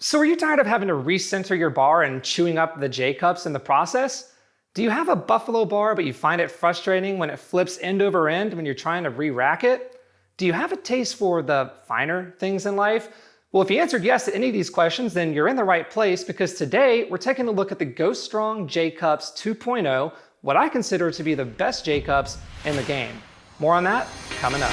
So are you tired of having to recenter your bar and chewing up the J-cups in the process? Do you have a Buffalo bar but you find it frustrating when it flips end over end when you're trying to re-rack it? Do you have a taste for the finer things in life? Well, if you answered yes to any of these questions, then you're in the right place, because today we're taking a look at the Go Strong J-Cups 2.0, what I consider to be the best J-Cups in the game. More on that coming up.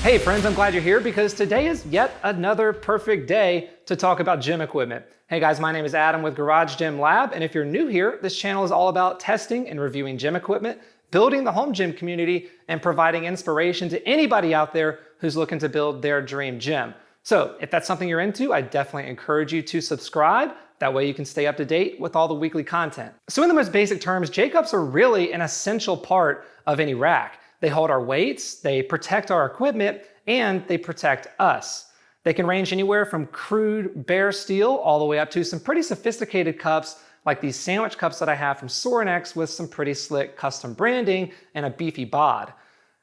Hey friends, I'm glad you're here because today is yet another perfect day to talk about gym equipment. Hey guys, my name is Adam with Garage Gym Lab, and if you're new here, this channel is all about testing and reviewing gym equipment, building the home gym community, and providing inspiration to anybody out there who's looking to build their dream gym. So if that's something you're into, I definitely encourage you to subscribe. That way you can stay up to date with all the weekly content. So in the most basic terms, J-cups are really an essential part of any rack. They hold our weights, they protect our equipment, and they protect us. They can range anywhere from crude bare steel all the way up to some pretty sophisticated cups like these sandwich cups that I have from Sorinex with some pretty slick custom branding and a beefy bod.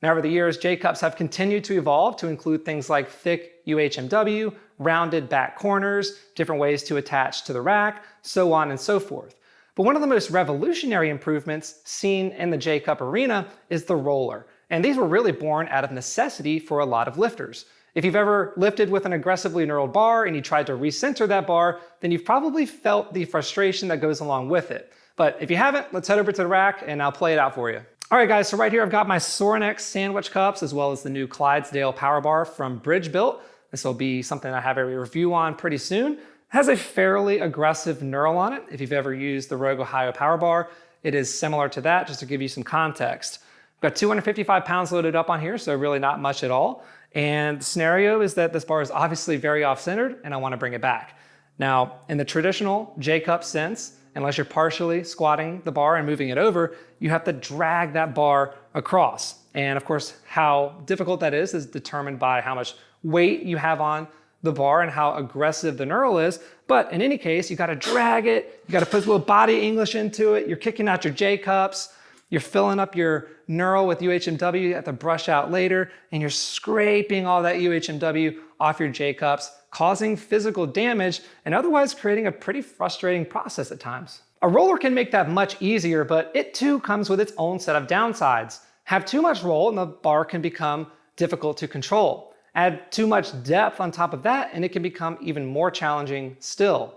Now over the years, J-cups have continued to evolve to include things like thick UHMW, rounded back corners, different ways to attach to the rack, so on and so forth. But one of the most revolutionary improvements seen in the J-cup arena is the roller. And these were really born out of necessity for a lot of lifters. If you've ever lifted with an aggressively knurled bar and you tried to recenter that bar, then you've probably felt the frustration that goes along with it. But if you haven't, let's head over to the rack and I'll play it out for you. All right guys, so right here I've got my Sorinex sandwich cups as well as the new Clydesdale power bar from Bridgebuilt. This will be something I have a review on pretty soon. Has a fairly aggressive knurl on it. If you've ever used the Rogue Ohio power bar, it is similar to that, just to give you some context. I've got 255 pounds loaded up on here, so really not much at all. And the scenario is that this bar is obviously very off-centered and I want to bring it back. Now, in the traditional J-cup sense, unless you're partially squatting the bar and moving it over, you have to drag that bar across. And of course, how difficult that is determined by how much weight you have on the bar and how aggressive the knurl is. But in any case, you got to drag it, you got to put a little body English into it, you're kicking out your J-cups, you're filling up your knurl with UHMW, you have to brush out later, and you're scraping all that UHMW off your J-cups, causing physical damage and otherwise creating a pretty frustrating process at times. A roller can make that much easier, but it too comes with its own set of downsides. Have too much roll and the bar can become difficult to control. Add too much depth on top of that and it can become even more challenging still.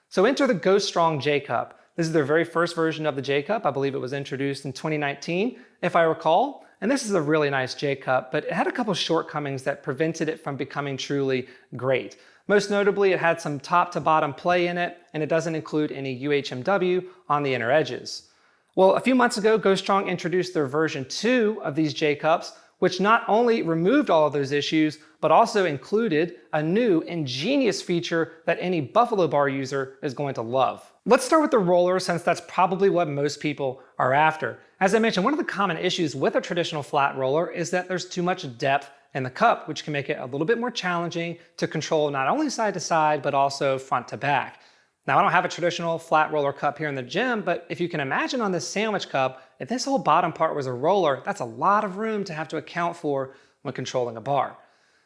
So enter the Go Strong J-cup. This is their very first version of the J-cup. I believe it was introduced in 2019, if I recall. And this is a really nice J-cup, but it had a couple shortcomings that prevented it from becoming truly great. Most notably, it had some top to bottom play in it, and it doesn't include any UHMW on the inner edges. Well, a few months ago, Go Strong introduced their version 2 of these J-cups, which not only removed all of those issues, but also included a new ingenious feature that any Buffalo bar user is going to love. Let's start with the roller, since that's probably what most people are after. As I mentioned, one of the common issues with a traditional flat roller is that there's too much depth in the cup, which can make it a little bit more challenging to control not only side to side, but also front to back. Now, I don't have a traditional flat roller cup here in the gym, but if you can imagine on this sandwich cup, if this whole bottom part was a roller, that's a lot of room to have to account for when controlling a bar.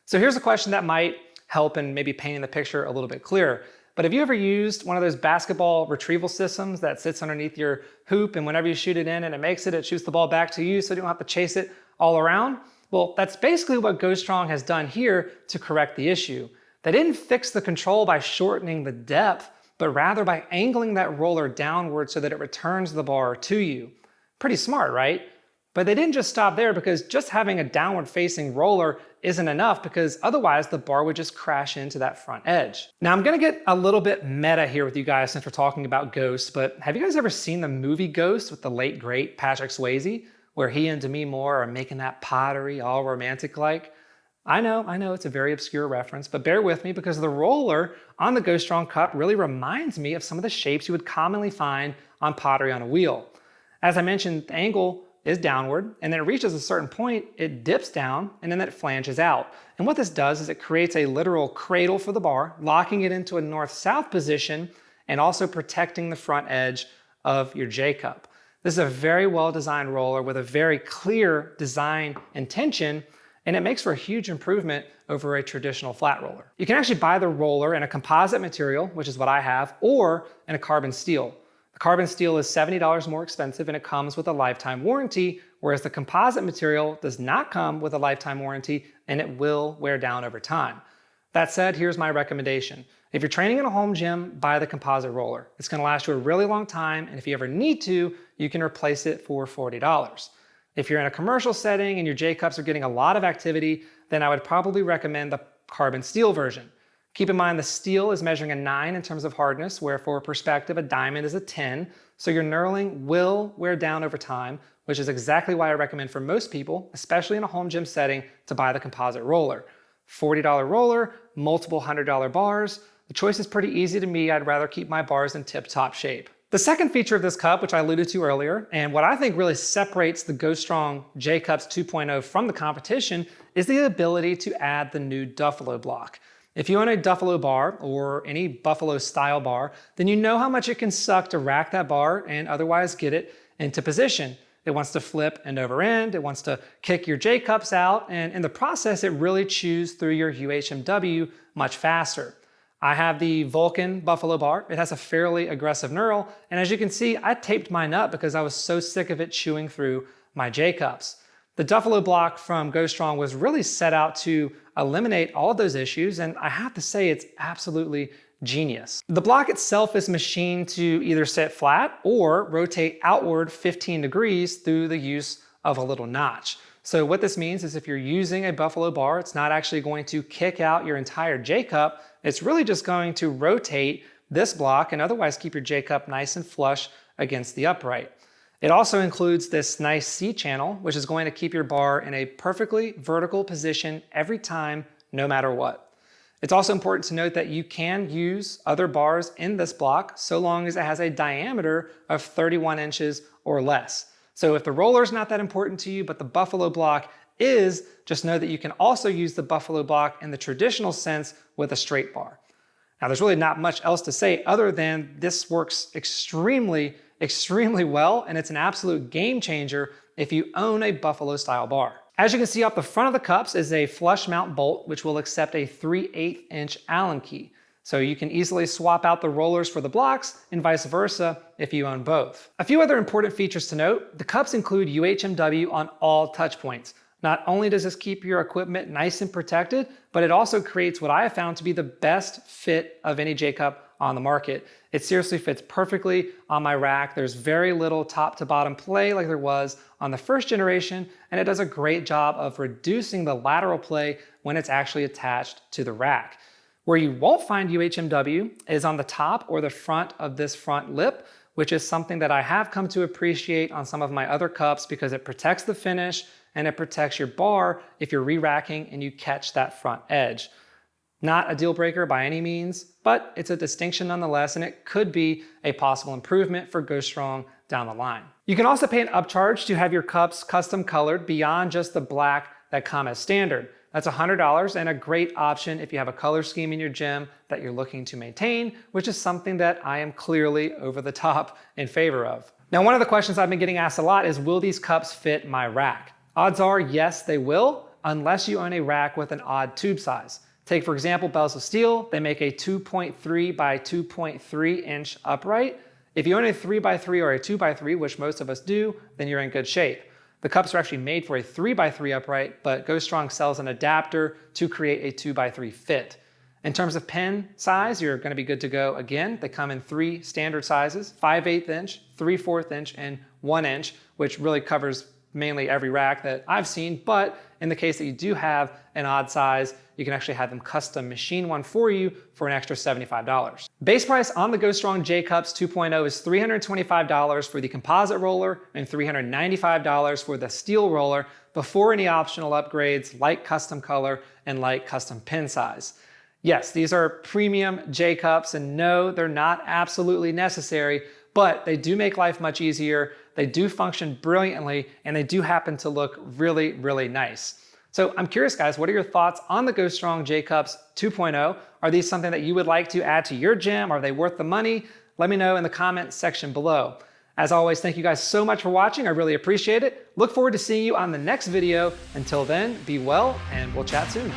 So here's a question that might help in maybe painting the picture a little bit clearer. But have you ever used one of those basketball retrieval systems that sits underneath your hoop, and whenever you shoot it in and it shoots the ball back to you so you don't have to chase it all around? Well, that's basically what Go Strong has done here to correct the issue. They didn't fix the control by shortening the depth, but rather by angling that roller downward so that it returns the bar to you. Pretty smart, right? But they didn't just stop there, because just having a downward facing roller isn't enough, because otherwise the bar would just crash into that front edge. Now I'm gonna get a little bit meta here with you guys since we're talking about ghosts, but have you guys ever seen the movie Ghost with the late great Patrick Swayze? where he and Demi Moore are making that pottery all romantic-like. I know, it's a very obscure reference, but bear with me because the roller on the Go Strong cup really reminds me of some of the shapes you would commonly find on pottery on a wheel. As I mentioned, the angle is downward, and then it reaches a certain point, it dips down, and then it flanges out. And what this does is it creates a literal cradle for the bar, locking it into a north-south position, and also protecting the front edge of your JCup. This is a very well-designed roller with a very clear design intention, and it makes for a huge improvement over a traditional flat roller. You can actually buy the roller in a composite material, which is what I have, or in a carbon steel. The carbon steel is $70 more expensive and it comes with a lifetime warranty, whereas the composite material does not come with a lifetime warranty and it will wear down over time. That said, here's my recommendation. If you're training in a home gym, buy the composite roller. It's gonna last you a really long time, and if you ever need to, you can replace it for $40. If you're in a commercial setting and your JCups are getting a lot of activity, then I would probably recommend the carbon steel version. Keep in mind the steel is measuring a 9 in terms of hardness, where for perspective, a diamond is a 10, so your knurling will wear down over time, which is exactly why I recommend for most people, especially in a home gym setting, to buy the composite roller. $40 roller, multiple $100 bars. The choice is pretty easy to me. I'd rather keep my bars in tip-top shape. The second feature of this cup, which I alluded to earlier, and what I think really separates the Go Strong JCups 2.0 from the competition, is the ability to add the new Duffalo Block. If you own a Duffalo bar or any Buffalo style bar, then you know how much it can suck to rack that bar and otherwise get it into position. It wants to flip end over end, it wants to kick your JCups out, and in the process, it really chews through your UHMW much faster. I have the Vulcan Buffalo bar. It has a fairly aggressive knurl, and as you can see, I taped mine up because I was so sick of it chewing through my JCups. The Duffalo Block from Go Strong was really set out to eliminate all of those issues, and I have to say it's absolutely genius. The block itself is machined to either sit flat or rotate outward 15 degrees through the use of a little notch. So what this means is if you're using a Buffalo bar, it's not actually going to kick out your entire JCup, it's really just going to rotate this block and otherwise keep your JCup nice and flush against the upright. It also includes this nice C channel, which is going to keep your bar in a perfectly vertical position every time, no matter what. It's also important to note that you can use other bars in this block so long as it has a diameter of 31 inches or less. So if the roller is not that important to you, but the Buffalo Block is, just know that you can also use the Buffalo Block in the traditional sense with a straight bar. Now there's really not much else to say other than this works extremely well, and it's an absolute game changer if you own a Buffalo style bar. As you can see off the front of the cups is a flush mount bolt, which will accept a 3/8 inch Allen key. So you can easily swap out the rollers for the blocks and vice versa if you own both. A few other important features to note, the cups include UHMW on all touch points. Not only does this keep your equipment nice and protected, but it also creates what I have found to be the best fit of any JCup on the market. It seriously fits perfectly on my rack. There's very little top to bottom play like there was on the first generation, and it does a great job of reducing the lateral play when it's actually attached to the rack. Where you won't find UHMW is on the top or the front of this front lip, which is something that I have come to appreciate on some of my other cups because it protects the finish and it protects your bar if you're re-racking and you catch that front edge. Not a deal breaker by any means, but it's a distinction nonetheless, and it could be a possible improvement for Go Strong down the line. You can also pay an upcharge to have your cups custom colored beyond just the black that come as standard. That's $100 and a great option if you have a color scheme in your gym that you're looking to maintain, which is something that I am clearly over the top in favor of. Now, one of the questions I've been getting asked a lot is, will these cups fit my rack? Odds are yes, they will, unless you own a rack with an odd tube size. Take, for example, Bells of Steel. They make a 2.3 by 2.3 inch upright. If you own a 3x3 or a 2x3, which most of us do, then you're in good shape. The cups are actually made for a 3x3 upright, but Go Strong sells an adapter to create a 2x3 fit. In terms of pin size, you're gonna be good to go again. They come in 3 standard sizes, 5/8 inch, 3/4 inch, and 1 inch, which really covers mainly every rack that I've seen, but in the case that you do have an odd size, you can actually have them custom machine one for you for an extra $75. Base price on the Go Strong JCups 2.0 is $325 for the composite roller and $395 for the steel roller before any optional upgrades like custom color and like custom pin size. Yes, these are premium JCups, and no, they're not absolutely necessary, but they do make life much easier, they do function brilliantly, and they do happen to look really, really nice. So I'm curious, guys, what are your thoughts on the Go Strong JCups 2.0? Are these something that you would like to add to your gym? Are they worth the money? Let me know in the comment section below. As always, thank you guys so much for watching. I really appreciate it. Look forward to seeing you on the next video. Until then, be well, and we'll chat soon.